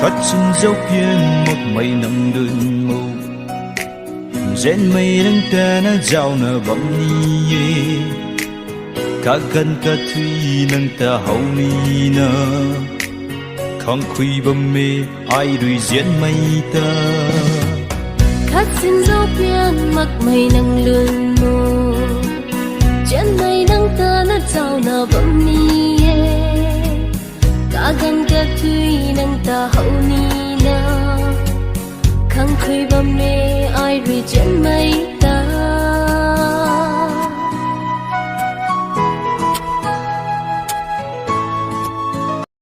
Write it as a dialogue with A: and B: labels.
A: thoát chân dấu biên một mây nằm đơn màu rèn mây nâng ta na giàu na bấm ni cả gần cả thủy nâng ta hậu ni na không khuy bầm mê ai đuổi diễn mây ta
B: thoát chân dấu biên một mây nâng đơn màu rèn mây nâng ta na giàu na bấm ni cả gần cả thủy nâng ta hậu ni na khăng khơi bầm mê ai rồi chân mây ta